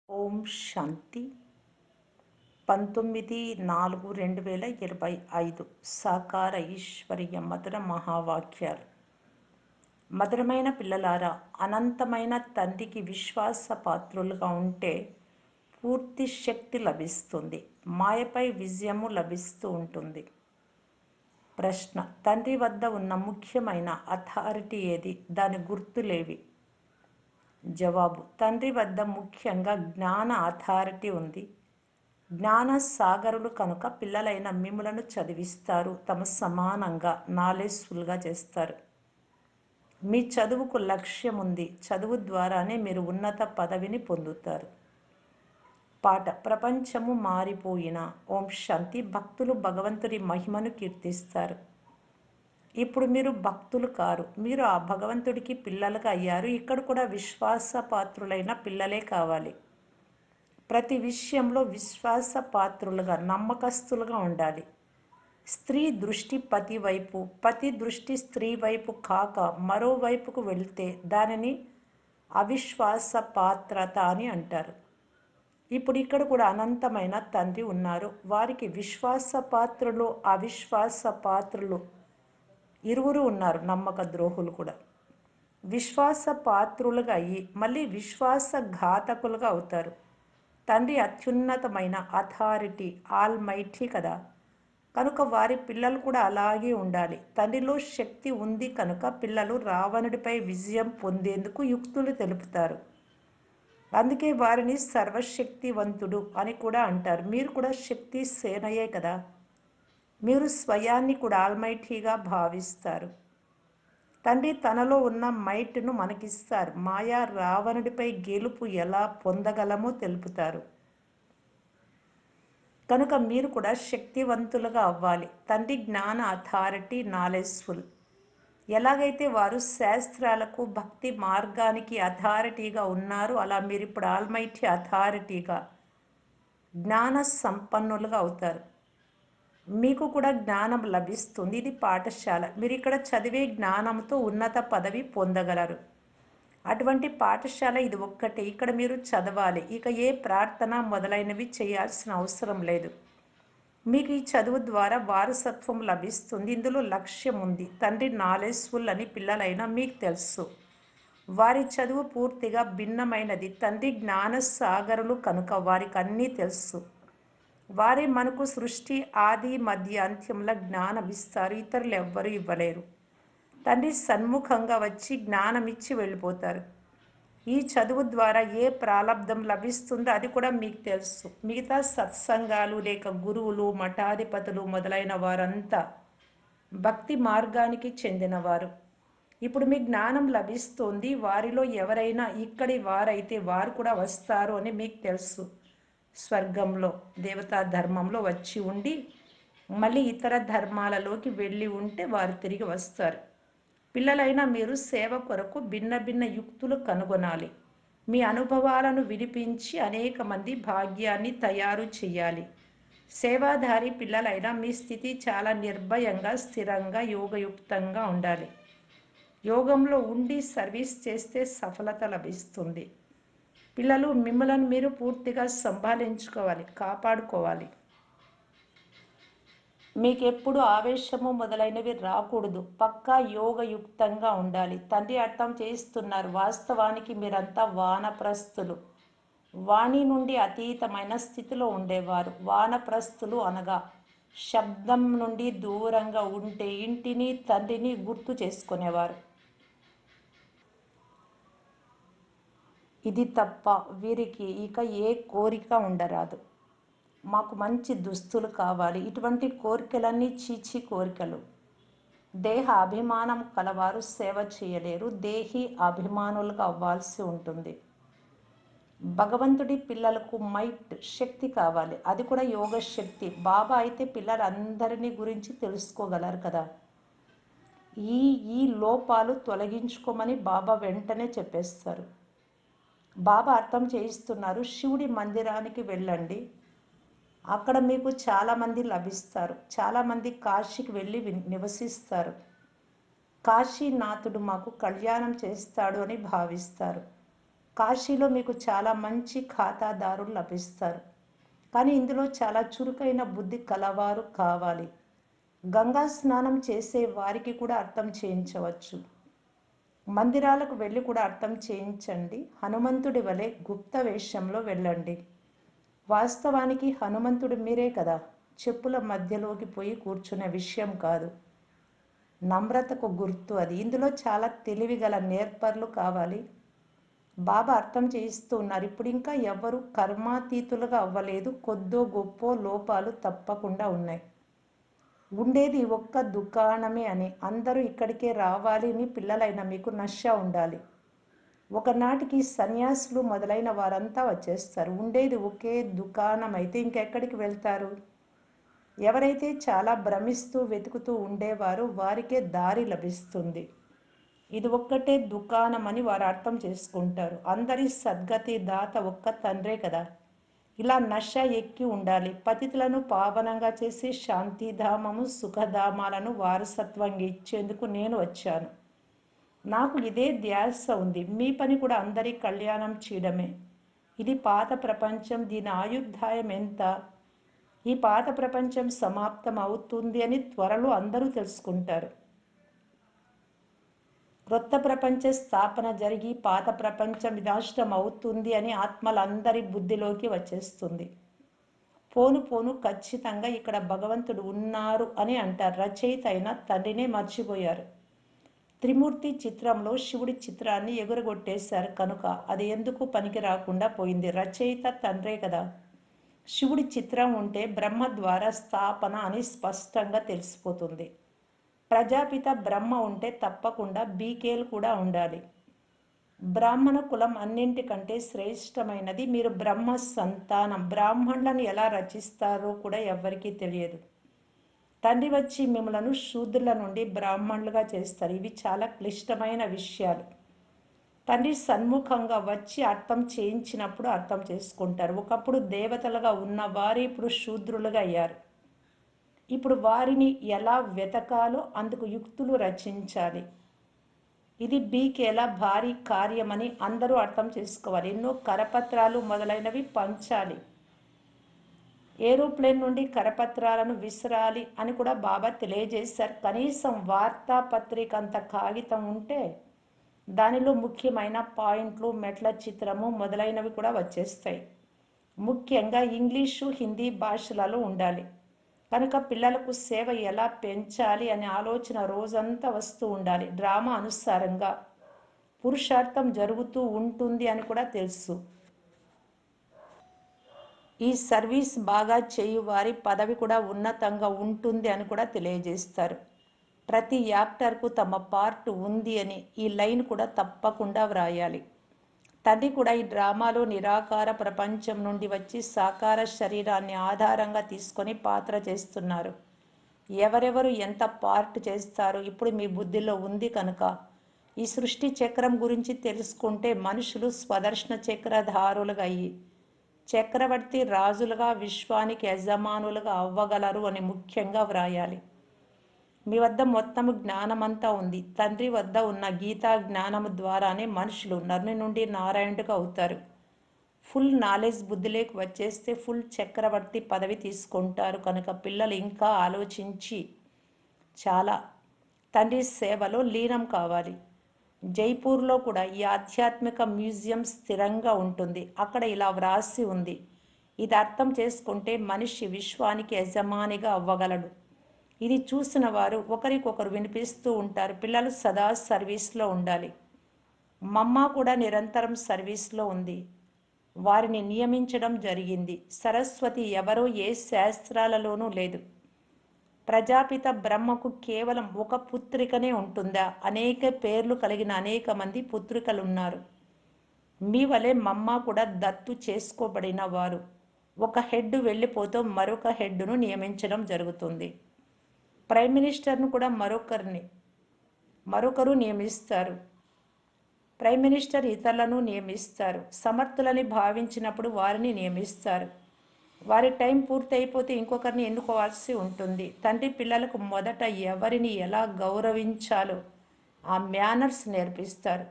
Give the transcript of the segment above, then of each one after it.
ఓం శాంతి 19/4/2025 సాకార ఈశ్వరీయ మధుర మహావాక్యాలు. మధురమైన పిల్లలారా, అనంతమైన తండ్రికి విశ్వాస పాత్రులుగా ఉంటే పూర్తి శక్తి లభిస్తుంది, మాయపై విజయము లభిస్తూ ఉంటుంది. ప్రశ్న: తండ్రి వద్ద ఉన్న ముఖ్యమైన అథారిటీ ఏది? దాని గుర్తులేవి? జవాబు: తండ్రి వద్ద ముఖ్యంగా జ్ఞాన అథారిటీ ఉంది. జ్ఞాన సాగరులు కనుక పిల్లలైన మిమ్ములను చదివిస్తారు, తమ సమానంగా నాలెడ్జ్ఫుల్గా చేస్తారు. మీ చదువుకు లక్ష్యం ఉంది, చదువు ద్వారానే మీరు ఉన్నత పదవిని పొందుతారు. పాట: ప్రపంచము మారిపోయినా ఓం శాంతి. భక్తులు భగవంతుడి మహిమను కీర్తిస్తారు. ఇప్పుడు మీరు భక్తులు కారు, మీరు ఆ భగవంతుడికి పిల్లలుగా అయ్యారు. ఇక్కడ కూడా విశ్వాసపాత్రులైన పిల్లలే కావాలి. ప్రతి విషయంలో విశ్వాసపాత్రులుగా, నమ్మకస్తులుగా ఉండాలి. స్త్రీ దృష్టి పతి వైపు, పతి దృష్టి స్త్రీ వైపు కాక మరోవైపుకు వెళ్తే దానిని అవిశ్వాసపాత్రత అని అంటారు. ఇప్పుడు ఇక్కడ కూడా అనంతమైన తండ్రి ఉన్నారు. వారికి విశ్వాసపాత్రులు, అవిశ్వాసపాత్రులు ఇరువురు ఉన్నారు. నమ్మక ద్రోహులు కూడా విశ్వాసపాత్రులుగా అయ్యి మళ్ళీ విశ్వాసఘాతకులుగా అవుతారు. తండ్రి అత్యున్నతమైన అథారిటీ, ఆల్మైటీ కదా, కనుక వారి పిల్లలు కూడా అలాగే ఉండాలి. తండ్రిలో శక్తి ఉంది కనుక పిల్లలు రావణుడిపై విజయం పొందేందుకు యుక్తులు తెలుపుతారు. అందుకే వారిని సర్వశక్తివంతుడు అని కూడా అంటారు. మీరు కూడా శక్తి సేనయే కదా, మీరు స్వయాన్ని కూడా ఆల్మైటీగా భావిస్తారు. తండ్రి తనలో ఉన్న మైట్ను మనకిస్తారు. మాయా రావణుడిపై గెలుపు ఎలా పొందగలమో తెలుపుతారు. కనుక మీరు కూడా శక్తివంతులుగా అవ్వాలి. తండ్రి జ్ఞాన అథారిటీ, నాలెడ్జ్ఫుల్. ఎలాగైతే వారు శాస్త్రాలకు, భక్తి మార్గానికి అథారిటీగా ఉన్నారు, అలా మీరు ఇప్పుడు ఆల్మైటీ అథారిటీగా, జ్ఞాన సంపన్నులుగా అవుతారు. మీకు కూడా జ్ఞానం లభిస్తుంది. ఇది పాఠశాల. మీరు ఇక్కడ చదివే జ్ఞానంతో ఉన్నత పదవి పొందగలరు. అటువంటి పాఠశాల ఇది ఒక్కటే. ఇక్కడ మీరు చదవాలి. ఇక ఏ ప్రార్థన మొదలైనవి చేయాల్సిన అవసరం లేదు. మీకు ఈ చదువు ద్వారా వారసత్వం లభిస్తుంది. ఇందులో లక్ష్యం ఉంది. తండ్రి నాలెడ్జ్ఫుల్ అని పిల్లలైనా మీకు తెలుసు. వారి చదువు పూర్తిగా భిన్నమైనది. తండ్రి జ్ఞాన సాగరులు కనుక వారికి అన్నీ తెలుసు. వారే మనకు సృష్టి ఆది మధ్య అంత్యముల జ్ఞానం ఇస్తారు. ఇతరులు ఎవ్వరూ ఇవ్వలేరు. తండ్రి సన్ముఖంగా వచ్చి జ్ఞానమిచ్చి వెళ్ళిపోతారు. ఈ చదువు ద్వారా ఏ ప్రాలబ్ధం లభిస్తుందో అది కూడా మీకు తెలుసు. మిగతా సత్సంగాలు లేక గురువులు, మఠాధిపతులు మొదలైన వారంతా భక్తి మార్గానికి చెందినవారు. ఇప్పుడు మీ జ్ఞానం లభిస్తుంది. వారిలో ఎవరైనా ఇక్కడి వారైతే వారు కూడా వస్తారు అని మీకు తెలుసు. స్వర్గంలో, దేవతా ధర్మంలో వచ్చి ఉండి మళ్ళీ ఇతర ధర్మాలలోకి వెళ్ళి ఉంటే వారు తిరిగి వస్తారు. పిల్లలైన మీరు సేవ కొరకు భిన్న భిన్న యుక్తులు కనుగొనాలి. మీ అనుభవాలను వినిపించి అనేక మంది భాగ్యాన్ని తయారు చేయాలి. సేవాధారి పిల్లలైన మీ స్థితి చాలా నిర్భయంగా, స్థిరంగా, యోగయుక్తంగా ఉండాలి. యోగంలో ఉండి సర్వీస్ చేస్తే సఫలత లభిస్తుంది. పిల్లలు, మిమ్మల్ని మీరు పూర్తిగా సంభాళించుకోవాలి, కాపాడుకోవాలి. మీకు ఎప్పుడు ఆవేశము మొదలైనవి రాకూడదు. పక్కా యోగయుక్తంగా ఉండాలి. తండ్రి అర్థం చేయిస్తున్నారు. వాస్తవానికి మీరంతా వానప్రస్థులు. వాణి నుండి అతీతమైన స్థితిలో ఉండేవారు. వానప్రస్థులు అనగా శబ్దం నుండి దూరంగా ఉంటే ఇంటిని, తండ్రిని గుర్తు చేసుకునేవారు. ఇది తప్ప వీరికి ఇక ఏ కోరిక ఉండరాదు. మాకు మంచి దుస్తులు కావాలి. ఇటువంటి కోరికలన్నీ చీచి కోరికలు. దేహ అభిమానం కలవారు సేవ చేయలేరు. దేహి అభిమానులుగా అవ్వాల్సి ఉంటుంది. భగవంతుడి పిల్లలకు మైట్ శక్తి కావాలి. అది కూడా యోగ శక్తి. బాబా అయితే పిల్లలందరినీ గురించి తెలుసుకోగలరు కదా. ఈ ఈ లోపాలు తొలగించుకోమని బాబా వెంటనే చెప్పేస్తారు. బాబా అర్థం చేయిస్తున్నారు. శివుడి మందిరానికి వెళ్ళండి, అక్కడ మీకు చాలామంది లభిస్తారు. చాలామంది కాశీకి వెళ్ళి నివసిస్తారు. కాశీనాథుడు మాకు కళ్యాణం చేస్తాడు అని భావిస్తారు. కాశీలో మీకు చాలా మంచి ఖాతాదారులు లభిస్తారు. కానీ ఇందులో చాలా చురుకైన బుద్ధి కలవారు కావాలి. గంగా స్నానం చేసే వారికి కూడా అర్థం చేయించవచ్చు. మందిరాలకు వెళ్ళి కూడా అర్థం చేయించండి. హనుమంతుడి వలె గుప్త వేషంలో వెళ్ళండి. వాస్తవానికి హనుమంతుడు మీరే కదా. చెప్పుల మధ్యలోకి పోయి కూర్చునే విషయం కాదు. నమ్రతకు గుర్తు అది. ఇందులో చాలా తెలివిగల నేర్పర్లు కావాలి. బాబా అర్థం చేయిస్తూ ఉన్నారు. ఇప్పుడు ఇంకా ఎవరు కర్మాతీతులుగా అవ్వలేదు. కొద్దో గొప్పో లోపాలు తప్పకుండా ఉన్నాయి. ఉండేది ఒక్క దుకాణమే అని అందరూ ఇక్కడికే రావాలి అని పిల్లలైన మీకు నష ఉండాలి. ఒకనాటికి సన్యాసులు మొదలైన వారంతా వచ్చేస్తారు. ఉండేది ఒకే దుకాణం అయితే ఇంకెక్కడికి వెళ్తారు? ఎవరైతే చాలా భ్రమిస్తూ వెతుకుతూ ఉండేవారో వారికే దారి లభిస్తుంది. ఇది ఒక్కటే దుకాణం అని వారు అర్థం చేసుకుంటారు. అందరి సద్గతి దాత ఒక్క తండ్రే కదా. ఇలా నష ఎక్కి ఉండాలి. పతితులను పావనంగా చేసి శాంతిధామము సుఖధామాలను వారసత్వంగా ఇచ్చేందుకు నేను వచ్చాను. నాకు ఇదే ధ్యాస ఉంది. మీ పని కూడా అందరి కళ్యాణం చేయడమే. ఇది పాత ప్రపంచం. దీని ఆయుర్దాయం ఎంత? ఈ పాత ప్రపంచం సమాప్తం అవుతుంది అని త్వరలో అందరూ తెలుసుకుంటారు. క్రొత్త ప్రపంచ స్థాపన జరిగి పాత ప్రపంచం వినాశనం అవుతుంది అని ఆత్మలందరి బుద్ధిలోకి వచ్చేస్తుంది. పోను పోను ఖచ్చితంగా ఇక్కడ భగవంతుడు ఉన్నారు అని అంటారు. రచయిత అయిన తండ్రినే మర్చిపోయారు. త్రిమూర్తి చిత్రంలో శివుడి చిత్రాన్ని ఎగురగొట్టేశారు కనుక అది ఎందుకు పనికి రాకుండా పోయింది. రచయిత తండ్రే కదా. శివుడి చిత్రం ఉంటే బ్రహ్మ ద్వారా స్థాపన అని స్పష్టంగా తెలిసిపోతుంది. ప్రజాపిత బ్రహ్మ ఉంటే తప్పకుండా బీకేలు కూడా ఉండాలి. బ్రాహ్మణ కులం అన్నింటికంటే శ్రేష్టమైనది. మీరు బ్రహ్మ సంతానం. బ్రాహ్మణులను ఎలా రచిస్తారో కూడా ఎవ్వరికీ తెలియదు. తండ్రి వచ్చి మిమ్మలను శూద్రుల నుండి బ్రాహ్మణులుగా చేస్తారు. ఇవి చాలా క్లిష్టమైన విషయాలు. తండ్రి సన్ముఖంగా వచ్చి అర్థం చేయించినప్పుడు అర్థం చేసుకుంటారు. ఒకప్పుడు దేవతలుగా ఉన్న వారు ఇప్పుడు శూద్రులుగా అయ్యారు. ఇప్పుడు వారిని ఎలా వెతకాలో అందుకు యుక్తులు రచించాలి. ఇది బీకేల భారీ కార్యమని అందరూ అర్థం చేసుకోవాలి. ఎన్నో కరపత్రాలు మొదలైనవి పంచాలి. ఏరోప్లేన్ నుండి కరపత్రాలను విసరాలి అని కూడా బాబా తెలియజేశారు. కనీసం వార్తాపత్రిక అంత కాగితం ఉంటే దానిలో ముఖ్యమైన పాయింట్లు, మెట్ల చిత్రము మొదలైనవి కూడా వచ్చేస్తాయి. ముఖ్యంగా ఇంగ్లీషు, హిందీ భాషలలో ఉండాలి. కనుక పిల్లలకు సేవ ఎలా పెంచాలి అనే ఆలోచన రోజంతా వస్తూ ఉండాలి. డ్రామా అనుసారంగా పురుషార్థం జరుగుతూ ఉంటుంది అని కూడా తెలుసు. ఈ సర్వీస్ బాగా చేయువారి పదవి కూడా ఉన్నతంగా ఉంటుంది అని కూడా తెలియజేస్తారు. ప్రతి యాక్టర్కు తమ పార్ట్ ఉంది అని ఈ లైన్ కూడా తప్పకుండా వ్రాయాలి. తండ్రి కూడా ఈ డ్రామాలో నిరాకార ప్రపంచం నుండి వచ్చి సాకార శరీరాన్ని ఆధారంగా తీసుకొని పాత్ర చేస్తున్నారు. ఎవరెవరు ఎంత పార్ట్ చేస్తారో ఇప్పుడు మీ బుద్ధిలో ఉంది కనుక ఈ సృష్టి చక్రం గురించి తెలుసుకుంటే మనుషులు స్వదర్శన చక్రధారులుగా అయ్యి చక్రవర్తి రాజులుగా విశ్వానికి యజమానులుగా అవ్వగలరు అని ముఖ్యంగా వ్రాయాలి. మీ వద్ద మొత్తము జ్ఞానమంతా ఉంది. తండ్రి వద్ద ఉన్న గీతా జ్ఞానము ద్వారానే మనుషులు నరుని నుండి నారాయణుడిగా అవుతారు. ఫుల్ నాలెడ్జ్ బుద్ధిలోకి వచ్చేస్తే ఫుల్ చక్రవర్తి పదవి తీసుకుంటారు. కనుక పిల్లలు ఇంకా ఆలోచించి చాలా తండ్రి సేవలో లీనం కావాలి. జైపూర్లో కూడా ఈ ఆధ్యాత్మిక మ్యూజియం స్థిరంగా ఉంటుంది. అక్కడ ఇలా వ్రాసి ఉంది. ఇది అర్థం చేసుకుంటే మనిషి విశ్వానికి యజమానిగా అవ్వగలడు. ఇది చూసిన వారు ఒకరికొకరు వినిపిస్తూ ఉంటారు. పిల్లలు సదా సర్వీస్లో ఉండాలి. మమ్మ కూడా నిరంతరం సర్వీస్లో ఉంది. వారిని నియమించడం జరిగింది. సరస్వతి ఎవరో ఏ శాస్త్రాలలోనూ లేదు. ప్రజాపిత బ్రహ్మకు కేవలం ఒక పుత్రికనే ఉంటుందా? అనేక పేర్లు కలిగిన అనేక మంది పుత్రికలున్నారు. మీ వలె మమ్మ కూడా దత్తు చేసుకోబడిన వారు. ఒక హెడ్ వెళ్ళిపోతూ మరొక హెడ్ను నియమించడం జరుగుతుంది. ప్రైమ్ మినిస్టర్ను కూడా మరొకరు నియమిస్తారు. ప్రైమ్ మినిస్టర్ ఇతరులను నియమిస్తారు. సమర్థులని భావించినప్పుడు వారిని నియమిస్తారు. వారి టైం పూర్తి అయిపోతే ఇంకొకరిని ఎన్నుకోవాల్సి ఉంటుంది. తండ్రి పిల్లలకు మొదట ఎవరిని ఎలా గౌరవించాలో ఆ మేనర్స్ నేర్పిస్తారు.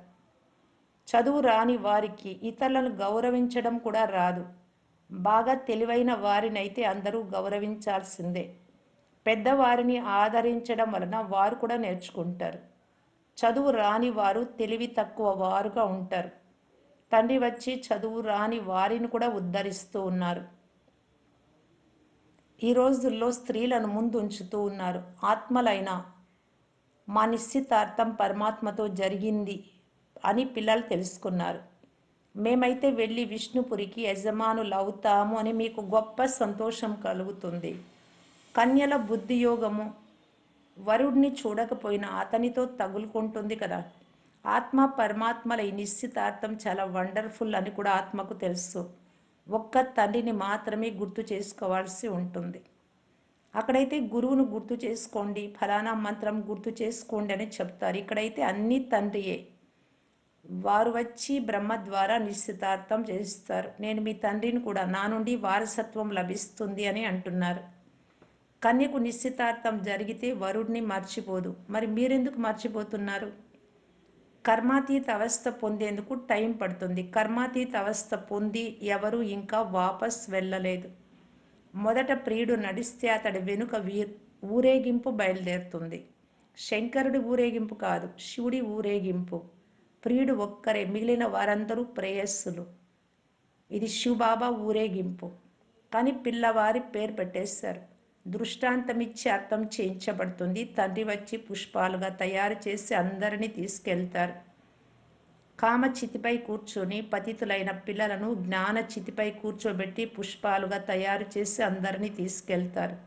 చదువు రాని వారికి ఇతరులను గౌరవించడం కూడా రాదు. బాగా తెలివైన వారినైతే అందరూ గౌరవించాల్సిందే. పెద్దవారిని ఆదరించడం వలన వారు కూడా నేర్చుకుంటారు. చదువు రాని వారు తెలివి తక్కువ వారుగా ఉంటారు. తండ్రి వచ్చి చదువు రాని వారిని కూడా ఉద్ధరిస్తూ ఉన్నారు. ఈ రోజుల్లో స్త్రీలను ముందు ఉంచుతూ ఉన్నారు. ఆత్మలైన మా నిశ్చితార్థం పరమాత్మతో జరిగింది అని పిల్లలు తెలుసుకున్నారు. మేమైతే వెళ్ళి విష్ణుపురికి యజమానులవుతాము అని మీకు గొప్ప సంతోషం కలుగుతుంది. కన్యల బుద్ధి యోగము వరుడిని చూడకపోయినా అతనితో తగులుకుంటుంది కదా. ఆత్మ పరమాత్మల ఈ నిశ్చితార్థం చాలా వండర్ఫుల్ అని కూడా ఆత్మకు తెలుసు. ఒక్క తండ్రిని మాత్రమే గుర్తు చేసుకోవాల్సి ఉంటుంది. అక్కడైతే గురువును గుర్తు చేసుకోండి, ఫలానా మంత్రం గుర్తు చేసుకోండి అని చెప్తారు. ఇక్కడైతే అన్ని తండ్రియే. వారు వచ్చి బ్రహ్మ ద్వారా నిశ్చితార్థం చేస్తారు. నేను మీ తండ్రిని కూడా, నా నుండి వారసత్వం లభిస్తుంది అని అంటున్నారు. కన్యకు నిశ్చితార్థం జరిగితే వరుడిని మర్చిపోదు. మరి మీరెందుకు మర్చిపోతున్నారు? కర్మాతీత అవస్థ పొందేందుకు టైం పడుతుంది. కర్మాతీత అవస్థ పొంది ఎవరు ఇంకా వాపస్ వెళ్ళలేదు. మొదట ప్రియుడు నడిస్తే అతడి వెనుక ఊరేగింపు బయలుదేరుతుంది. శంకరుడి ఊరేగింపు కాదు, శివుడి ఊరేగింపు. ప్రియుడు ఒక్కరే, మిగిలిన వారందరూ ప్రేయస్సులు. ఇది శివబాబా ఊరేగింపు. కానీ పిల్లవారి పేరు పెట్టేశారు. దృష్టాంతమిచ్చి అర్థం చేయించబడుతుంది. తండ్రి వచ్చి పుష్పాలుగా తయారు చేసి అందరినీ తీసుకెళ్తారు. కామ చితిపై కూర్చొని పతితులైన పిల్లలను జ్ఞాన చితిపై కూర్చోబెట్టి పుష్పాలుగా తయారు చేసి అందరినీ తీసుకెళ్తారు.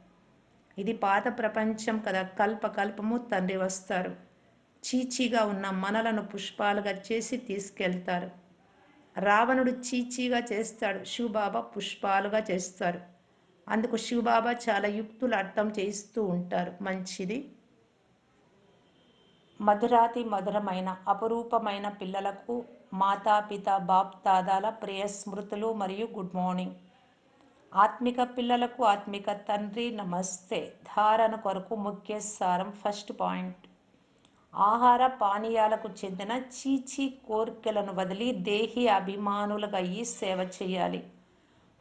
ఇది పాత ప్రపంచం కదా. కల్పకల్పము తండ్రి వస్తారు. చీచీగా ఉన్న మనలను పుష్పాలుగా చేసి తీసుకెళ్తారు. రావణుడు చీచీగా చేస్తాడు, శివబాబా పుష్పాలుగా చేస్తారు. అందుకు శివబాబా చాలా యుక్తులు అర్థం చేయిస్తూ ఉంటారు. మంచిది. మధురాతి మధురమైన అపురూపమైన పిల్లలకు మాతాపిత బాప్ దాదాల ప్రియ స్మృతులు మరియు గుడ్ మార్నింగ్. ఆత్మిక పిల్లలకు ఆత్మిక తండ్రి నమస్తే. ధారణ కొరకు ముఖ్య సారం. ఫస్ట్ పాయింట్, ఆహార పానీయాలకు చెందిన చీచీ కోరికలను వదిలి దేహి అభిమానులుగా అయ్యి సేవ చేయాలి.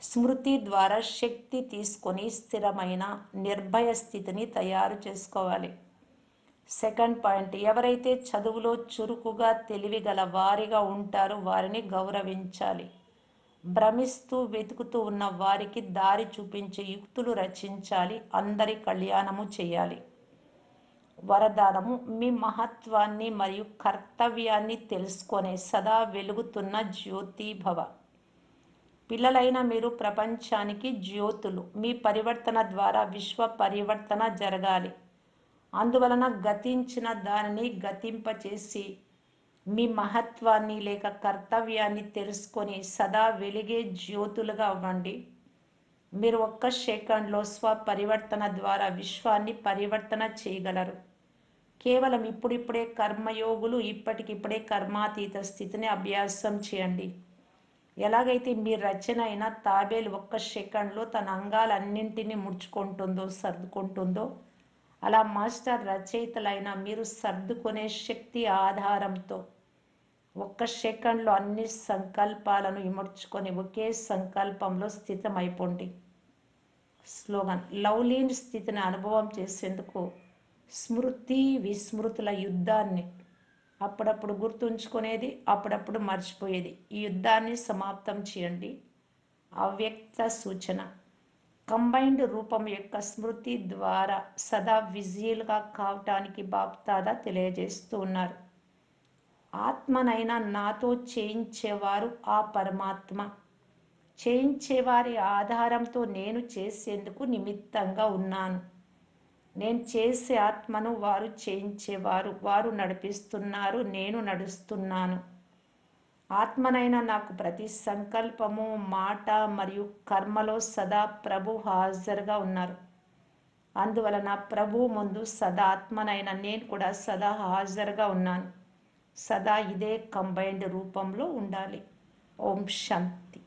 స్మృతి ద్వారా శక్తి తీసుకొని స్థిరమైన నిర్భయ స్థితిని తయారు చేసుకోవాలి. సెకండ్ పాయింట్, ఎవరైతే చదువులో చురుకుగా తెలివి గల వారిగా ఉంటారో వారిని గౌరవించాలి. భ్రమిస్తూ వెతుకుతూ ఉన్న వారికి దారి చూపించే యుక్తులు రచించాలి. అందరి కళ్యాణము చేయాలి. వరదానము, మీ మహత్వాన్ని మరియు కర్తవ్యాన్ని తెలుసుకొనే సదా వెలుగుతున్న జ్యోతి భవ. పిల్లలైన మీరు ప్రపంచానికి జ్యోతులు. మీ పరివర్తన ద్వారా విశ్వ పరివర్తన జరగాలి. అందువలన గతించిన దానిని గతింపచేసి మీ మహత్వాన్ని లేక కర్తవ్యాన్ని తెలుసుకొని సదా వెలిగే జ్యోతులుగా అవ్వండి. మీరు ఒక్క సెకండ్లో స్వపరివర్తన ద్వారా విశ్వాన్ని పరివర్తన చేయగలరు. కేవలం ఇప్పుడిప్పుడే కర్మయోగులు, ఇప్పటికిప్పుడే కర్మాతీత స్థితిని అభ్యాసం చేయండి. ఎలాగైతే మీ రచన అయిన తాబేలు ఒక్క సెకండ్లో తన అంగాలన్నింటినీ ముడుచుకుంటుందో, సర్దుకుంటుందో, అలా మాస్టర్ రచయితలైన మీరు సర్దుకునే శక్తి ఆధారంతో ఒక్క సెకండ్లో అన్ని సంకల్పాలను ఇమర్చుకొని ఒకే సంకల్పంలో స్థితమైపోండి. స్లోగన్, లవ్లీన్ స్థితిని అనుభవం చేసేందుకు స్మృతి విస్మృతుల యుద్ధాన్ని అప్పుడప్పుడు గుర్తుంచుకునేది, అప్పుడప్పుడు మర్చిపోయేది. ఈ యుద్ధాన్ని సమాప్తం చేయండి. అవ్యక్త సూచన, కంబైన్డ్ రూపం యొక్క స్మృతి ద్వారా సదా విజియల్గా కావటానికి బాప్దాదా తెలియజేస్తూ ఉన్నారు. ఆత్మనైనా నాతో చేయించేవారు ఆ పరమాత్మ. చేయించేవారి ఆధారంతో నేను చేసేందుకు నిమిత్తంగా ఉన్నాను. నేను చేసే ఆత్మను వారు చేయించేవారు. వారు నడిపిస్తున్నారు, నేను నడుస్తున్నాను. ఆత్మనైనా నాకు ప్రతి సంకల్పము, మాట మరియు కర్మలో సదా ప్రభు హాజరుగా ఉన్నారు. అందువలన ప్రభు ముందు సదా ఆత్మనైనా నేను కూడా సదా హాజరుగా ఉన్నాను. సదా ఇదే కంబైన్డ్ రూపంలో ఉండాలి. ఓం శాంతి.